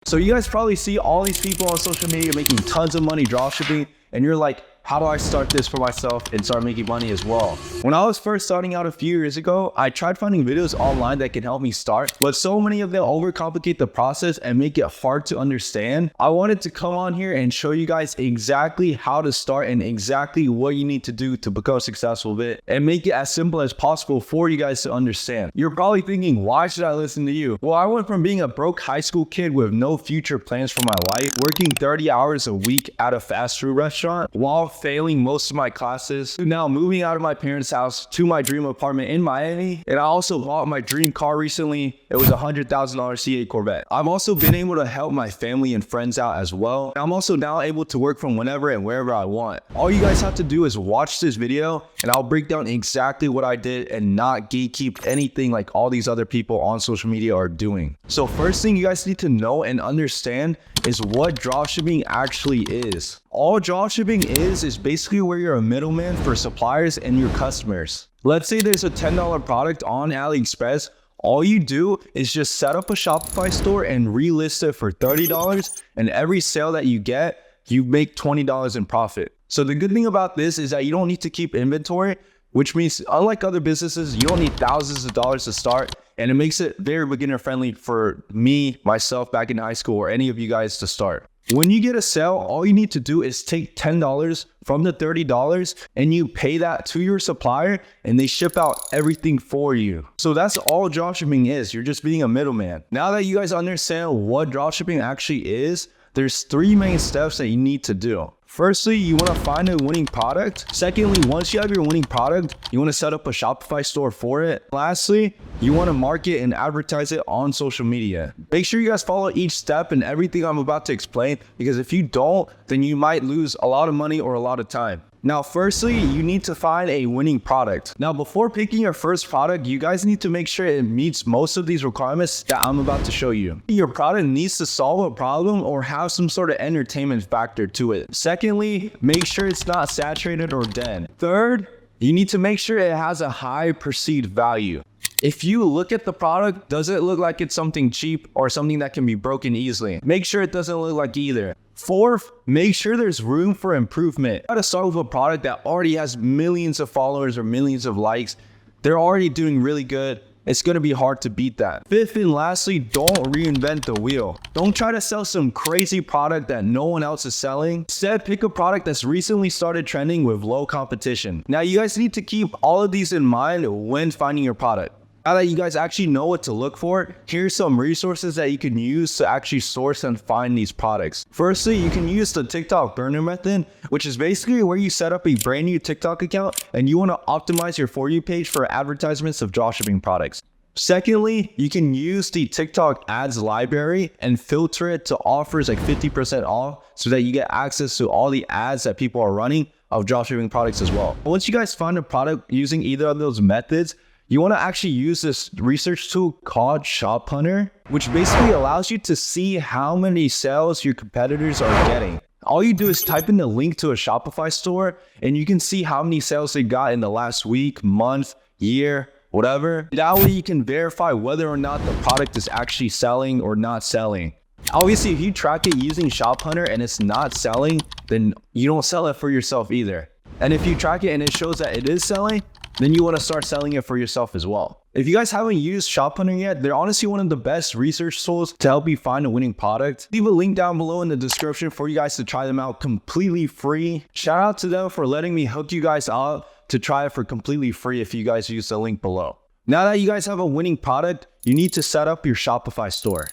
So you guys probably see all these people on social media making tons of money dropshipping, and you're like, how do I start this for myself and start making money as well? When I was first starting out a few years ago, I tried finding videos online that can help me start, but so many of them overcomplicate the process and make it hard to understand. I wanted to come on here and show you guys exactly how to start and exactly what you need to do to become successful with it and make it as simple as possible for you guys to understand. You're probably thinking, why should I listen to you? Well, I went from being a broke high school kid with no future plans for my life, working 30 hours a week at a fast food restaurant while failing most of my classes, to now moving out of my parents' house to my dream apartment in Miami. And I also bought my dream car recently. It was a $100,000 C8 Corvette. I've also been able to help my family and friends out as well. I'm also now able to work from whenever and wherever I want. All you guys have to do is watch this video and I'll break down exactly what I did and not gatekeep anything like all these other people on social media are doing. So first thing you guys need to know and understand is what dropshipping actually is. All dropshipping is basically where you're a middleman for suppliers and your customers. Let's say there's a $10 product on AliExpress. All you do is just set up a Shopify store and relist it for $30, and every sale that you get, you make $20 in profit. So the good thing about this is that you don't need to keep inventory, which means unlike other businesses, you don't need thousands of dollars to start. And it makes it very beginner friendly for me, myself back in high school, or any of you guys to start. When you get a sale, all you need to do is take $10 from the $30 and you pay that to your supplier and they ship out everything for you. So that's all dropshipping is. You're just being a middleman. Now that you guys understand what dropshipping actually is, there's 3 main steps that you need to do. Firstly, you want to find a winning product. Secondly, once you have your winning product, you want to set up a Shopify store for it. Lastly, you want to market and advertise it on social media. Make sure you guys follow each step and everything I'm about to explain, because if you don't, then you might lose a lot of money or a lot of time. Now, firstly, you need to find a winning product. Now, before picking your first product, you guys need to make sure it meets most of these requirements that I'm about to show you. Your product needs to solve a problem or have some sort of entertainment factor to it. Secondly, make sure it's not saturated or dead. Third, you need to make sure it has a high perceived value. If you look at the product, does it look like it's something cheap or something that can be broken easily? Make sure it doesn't look like either. Fourth, make sure there's room for improvement. Try to start with a product that already has millions of followers or millions of likes. They're already doing really good. It's going to be hard to beat that. Fifth and lastly, don't reinvent the wheel. Don't try to sell some crazy product that no one else is selling. Instead, pick a product that's recently started trending with low competition. Now, you guys need to keep all of these in mind when finding your product. Now that you guys actually know what to look for, here's some resources that you can use to actually source and find these products. Firstly, you can use the TikTok burner method, which is basically where you set up a brand new TikTok account and you want to optimize your For You page for advertisements of dropshipping products. Secondly, you can use the TikTok ads library and filter it to offers like 50% off so that you get access to all the ads that people are running of dropshipping products as well. Once you guys find a product using either of those methods, you want to actually use this research tool called Shop Hunter, which basically allows you to see how many sales your competitors are getting. All you do is type in the link to a Shopify store and you can see how many sales they got in the last week, month, year, whatever. That way you can verify whether or not the product is actually selling or not selling. Obviously, if you track it using Shop Hunter and it's not selling, then you don't sell it for yourself either. And if you track it and it shows that it is selling, then you want to start selling it for yourself as well. If you guys haven't used Shop Hunter yet, they're honestly one of the best research tools to help you find a winning product. Leave a link down below in the description for you guys to try them out completely free. Shout out to them for letting me hook you guys out to try it for completely free if you guys use the link below. Now that you guys have a winning product, you need to set up your Shopify store.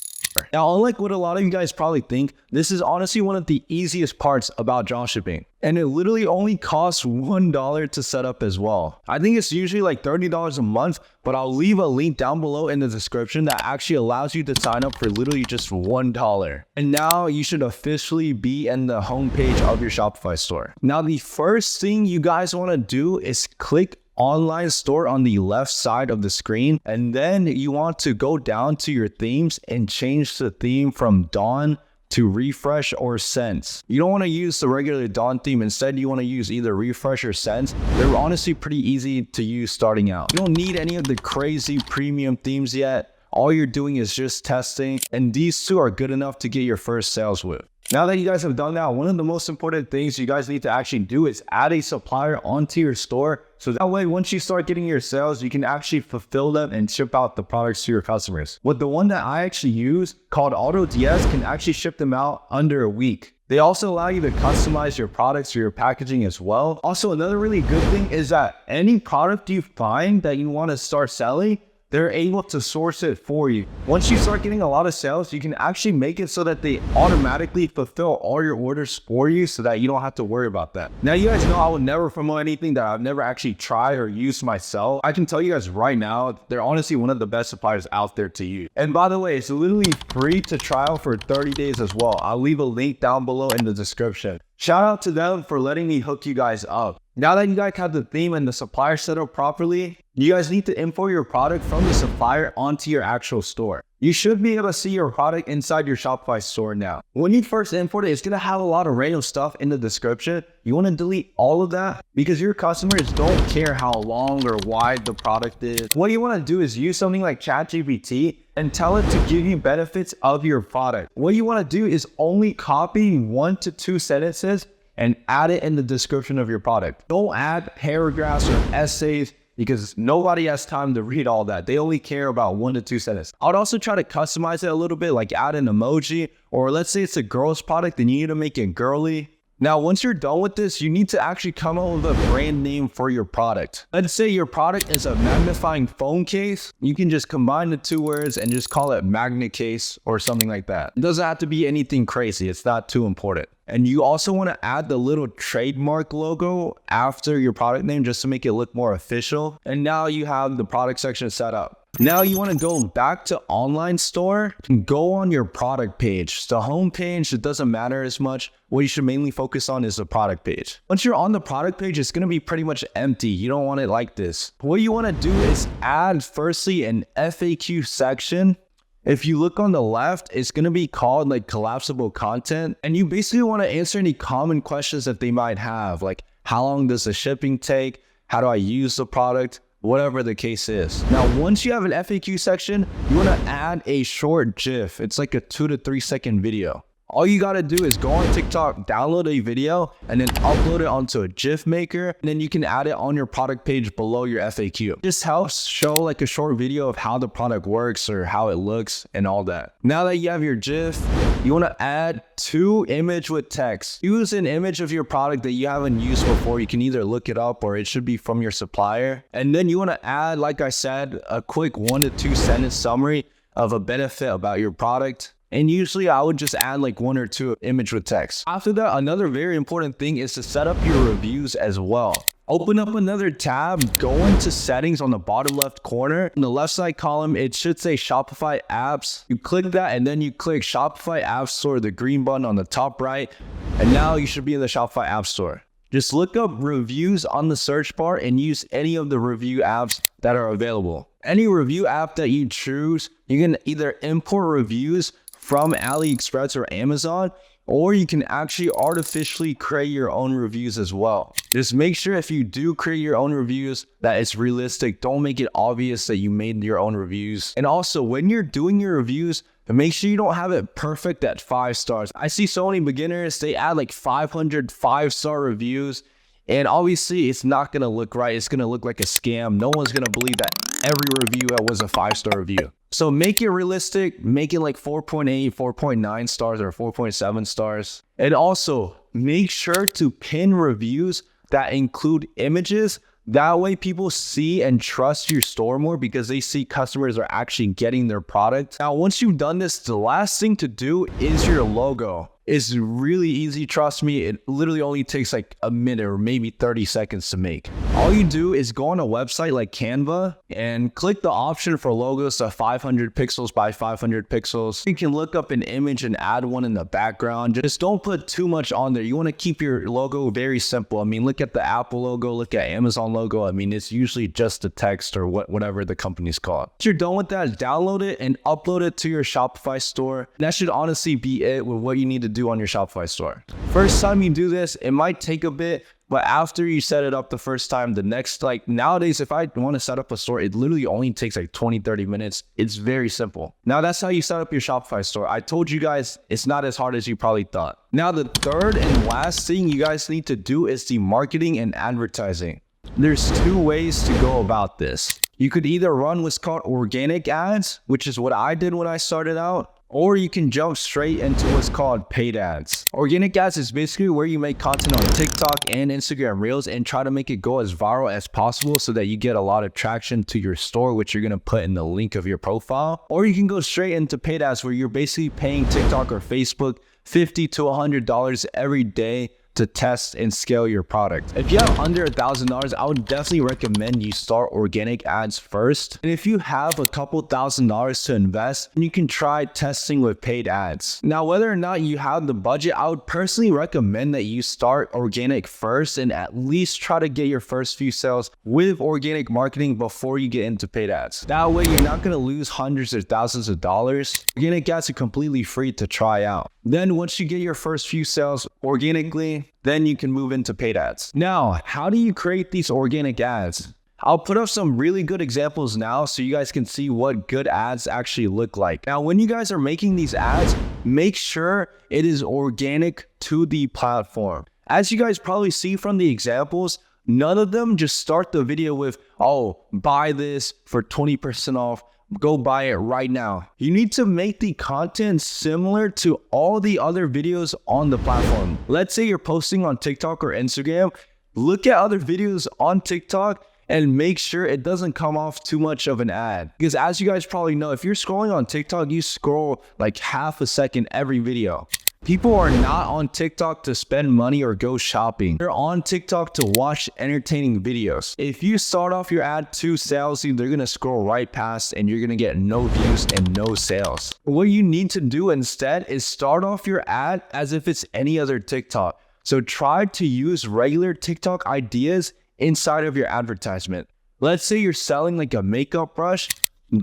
Now, unlike what a lot of you guys probably think, this is honestly one of the easiest parts about dropshipping. And it literally only costs $1 to set up as well. I think it's usually like $30 a month, but I'll leave a link down below in the description that actually allows you to sign up for literally just $1. And now you should officially be in the homepage of your Shopify store. Now, the first thing you guys want to do is click online store on the left side of the screen, and then you want to go down to your themes and change the theme from Dawn to Refresh or Sense. You don't want to use the regular Dawn theme. Instead, you want to use either Refresh or Sense. They're honestly pretty easy to use starting out. You don't need any of the crazy premium themes yet. all you're doing is just testing, and these two are good enough to get your first sales with. Now that you guys have done that, one of the most important things you guys need to actually do is add a supplier onto your store. So that way, once you start getting your sales, you can actually fulfill them and ship out the products to your customers. With the one that I actually use called AutoDS can actually ship them out under a week. They also allow you to customize your products or your packaging as well. Also, another really good thing is that any product you find that you want to start selling, they're able to source it for you. Once you start getting a lot of sales, you can actually make it so that they automatically fulfill all your orders for you so that you don't have to worry about that. Now, you guys know I would never promote anything that I've never actually tried or used myself. I can tell you guys right now, they're honestly one of the best suppliers out there to use. And by the way, it's literally free to trial for 30 days as well. I'll leave a link down below in the description. Shout out to them for letting me hook you guys up. Now that you guys have the theme and the supplier set up properly, you guys need to import your product from the supplier onto your actual store. You should be able to see your product inside your Shopify store now. When you first import it, it's going to have a lot of random stuff in the description. You want to delete all of that because your customers don't care how long or wide the product is. What you want to do is use something like ChatGPT and tell it to give you benefits of your product. What you want to do is only copy 1 to 2 sentences and add it in the description of your product. Don't add paragraphs or essays because nobody has time to read all that. They only care about 1 to 2 sentences. I would also try to customize it a little bit, like add an emoji, or let's say it's a girl's product and you need to make it girly. Now, once you're done with this, you need to actually come up with a brand name for your product. Let's say your product is a magnifying phone case. You can just combine the 2 words and just call it magnet case or something like that. It doesn't have to be anything crazy. It's not too important. And you also want to add the little trademark logo after your product name just to make it look more official. And now you have the product section set up. Now you want to go back to online store and go on your product page. The home page, it doesn't matter as much. What you should mainly focus on is the product page. Once you're on the product page, it's going to be pretty much empty. You don't want it like this. What you want to do is add firstly an FAQ section. If you look on the left, it's going to be called like collapsible content. And you basically want to answer any common questions that they might have. Like, how long does the shipping take? How do I use the product? Whatever the case is. Now, once you have an FAQ section, you want to add a short GIF. It's like a 2 to 3 second video. All you got to do is go on TikTok, download a video, and then upload it onto a GIF maker. And then you can add it on your product page below your FAQ. This helps show like a short video of how the product works or how it looks and all that. Now that you have your GIF, you want to add 2 image with text. Use an image of your product that you haven't used before. You can either look it up or it should be from your supplier. And then you want to add, like I said, a quick 1 to 2 sentence summary of a benefit about your product. And usually I would just add like 1 or 2 image with text. After that, another very important thing is to set up your reviews as well. Open up another tab, go into settings on the bottom left corner. In the left side column, it should say Shopify apps. You click that and then you click Shopify App Store, the green button on the top right. And now you should be in the Shopify App Store. Just look up reviews on the search bar and use any of the review apps that are available. Any review app that you choose, you can either import reviews from AliExpress or Amazon, or you can actually artificially create your own reviews as well. Just make sure if you do create your own reviews that it's realistic. Don't make it obvious that you made your own reviews. And also, when you're doing your reviews, make sure you don't have it perfect at 5 stars. I see so many beginners, they add like 500 5-star reviews, and obviously it's not gonna look right. It's gonna look like a scam. No one's gonna believe that every review was a 5-star review. So make it realistic, make it like 4.8, 4.9 stars or 4.7 stars. And also make sure to pin reviews that include images. That way people see and trust your store more because they see customers are actually getting their product. Now, once you've done this, the last thing to do is your logo. It's really easy, trust me. It literally only takes like a minute or maybe 30 seconds to make. All you do is go on a website like Canva and click the option for logos to 500 pixels by 500 pixels. You can look up an image and add one in the background. Just don't put too much on there. You want to keep your logo very simple. I mean, look at the Apple logo, look at Amazon logo. I mean, it's usually just the text or whatever the company's called. Once you're done with that, download it and upload it to your Shopify store. That should honestly be it with what you need to do on your Shopify store. First time you do this, it might take a bit, But after you set it up the first time, the next, like nowadays, if I want to set up a store, it literally only takes like 20-30 minutes. It's very simple. Now that's how you set up your Shopify store. I told you guys it's not as hard as you probably thought. Now the third and last thing you guys need to do is the marketing and advertising. There's two ways to go about this. You could either run what's called organic ads, which is what I did when I started out, or you can jump straight into what's called paid ads. Organic ads is basically where you make content on TikTok and Instagram Reels and try to make it go as viral as possible so that you get a lot of traction to your store, which you're gonna put in the link of your profile. Or you can go straight into paid ads where you're basically paying TikTok or Facebook $50 to $100 every day to test and scale your product. If you have under $1,000, I would definitely recommend you start organic ads first. And if you have a couple $1,000s to invest, you can try testing with paid ads. Now, whether or not you have the budget, I would personally recommend that you start organic first and at least try to get your first few sales with organic marketing before you get into paid ads. That way, you're not gonna lose hundreds or thousands of dollars. Organic ads are completely free to try out. Then once you get your first few sales organically, then you can move into paid ads. Now, how do you create these organic ads? I'll put up some really good examples now so you guys can see what good ads actually look like. Now, when you guys are making these ads, make sure it is organic to the platform. As you guys probably see from the examples, none of them just start the video with, oh, buy this for 20% off. Go buy it right now. You need to make the content similar to all the other videos on the platform. Let's say you're posting on TikTok or Instagram. Look at other videos on TikTok and make sure it doesn't come off too much of an ad. Because as you guys probably know, if you're scrolling on TikTok, you scroll like half a second every video. People are not on TikTok to spend money or go shopping. They're on TikTok to watch entertaining videos. If you start off your ad too salesy, they're gonna scroll right past and you're gonna get no views and no sales. What you need to do instead is start off your ad as if it's any other TikTok. So try to use regular TikTok ideas inside of your advertisement. Let's say you're selling like a makeup brush.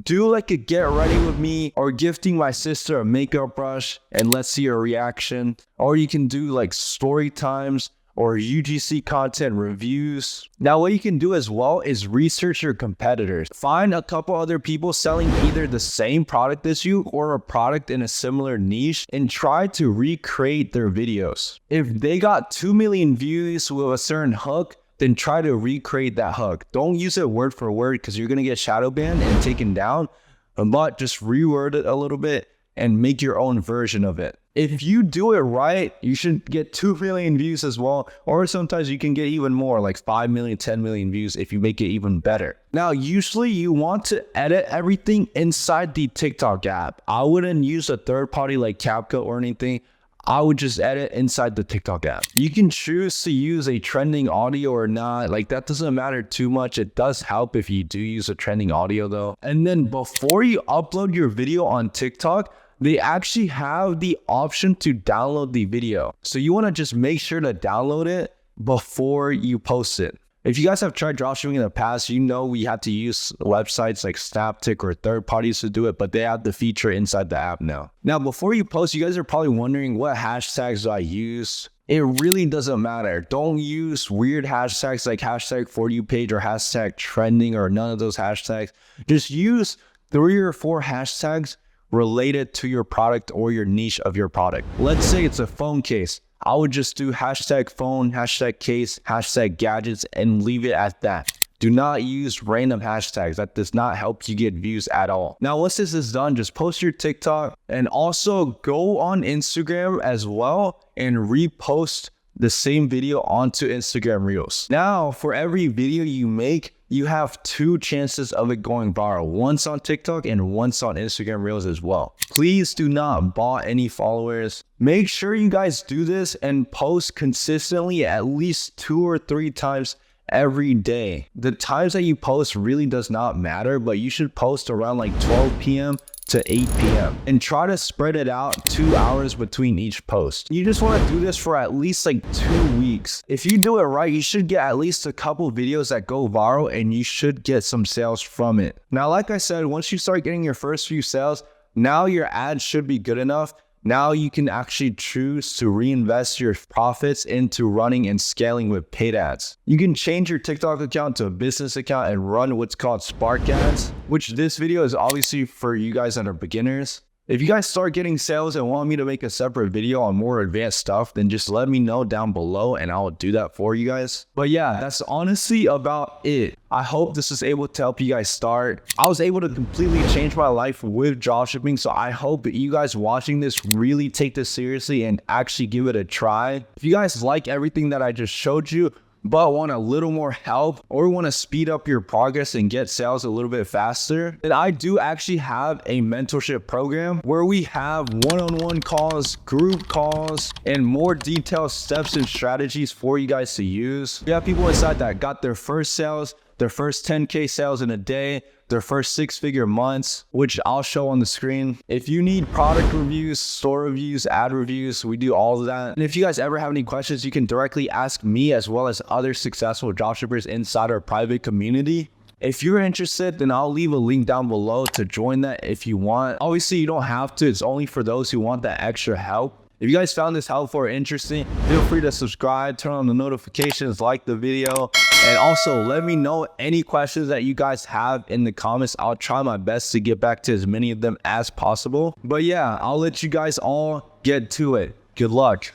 Do like a get ready with me or gifting my sister a makeup brush and let's see her reaction. Or you can do like story times or UGC content reviews. Now what you can do as well is research your competitors. Find a couple other people selling either the same product as you or a product in a similar niche and try to recreate their videos. If they got 2 million views with a certain hook, then try to recreate that hook. Don't use it word for word because you're gonna get shadow banned and taken down, but just reword it a little bit and make your own version of it. If you do it right, you should get 2 million views as well, or sometimes you can get even more, like 5 million, 10 million views if you make it even better. Now, usually you want to edit everything inside the TikTok app. I wouldn't use a third party like CapCut or anything. I would just edit inside the TikTok app. You can choose to use a trending audio or not. Like that doesn't matter too much. It does help if you do use a trending audio though. And then before you upload your video on TikTok, they actually have the option to download the video. So you want to just make sure to download it before you post it. If you guys have tried dropshipping in the past, you know we had to use websites like Snaptick or third parties to do it, but they have the feature inside the app now. Now, before you post, you guys are probably wondering what hashtags do I use? It really doesn't matter. Don't use weird hashtags like hashtag for you page or hashtag trending or none of those hashtags. Just use 3 or 4 hashtags related to your product or your niche of your product. Let's say it's a phone case. I would just do hashtag phone, hashtag case, hashtag gadgets, and leave it at that. Do not use random hashtags. That does not help you get views at all. Now, once this is done, just post your TikTok and also go on Instagram as well and repost the same video onto Instagram Reels. Now, for every video you make, you have 2 chances of it going viral, once on TikTok and once on Instagram Reels as well. Please do not bot any followers. Make sure you guys do this and post consistently at least 2 or 3 times every day. The times that you post really does not matter, but you should post around like 12 p.m. to 8 p.m. and try to spread it out 2 hours between each post. You just want to do this for at least like 2 weeks. If you do it right, you should get at least a couple videos that go viral and you should get some sales from it. Now, like I said, once you start getting your first few sales, now your ads should be good enough. Now you can actually choose to reinvest your profits into running and scaling with paid ads. You can change your TikTok account to a business account and run what's called Spark ads, which this video is obviously for you guys that are beginners. If you guys start getting sales and want me to make a separate video on more advanced stuff, then just let me know down below and I'll do that for you guys. But yeah, that's honestly about it. I hope this was able to help you guys start. I was able to completely change my life with dropshipping, so I hope that you guys watching this really take this seriously and actually give it a try. If you guys like everything that I just showed you, but want a little more help or want to speed up your progress and get sales a little bit faster, then I do actually have a mentorship program where we have one-on-one calls, group calls, and more detailed steps and strategies for you guys to use. We have people inside that got their first sales, their first 10K sales in a day, their first 6-figure months, which I'll show on the screen. If you need product reviews, store reviews, ad reviews, we do all of that. And if you guys ever have any questions, you can directly ask me as well as other successful dropshippers inside our private community. If you're interested, then I'll leave a link down below to join that if you want. Obviously, you don't have to. It's only for those who want that extra help. If you guys found this helpful or interesting, feel free to subscribe, turn on the notifications, like the video, and also let me know any questions that you guys have in the comments. I'll try my best to get back to as many of them as possible. But yeah, I'll let you guys all get to it. Good luck.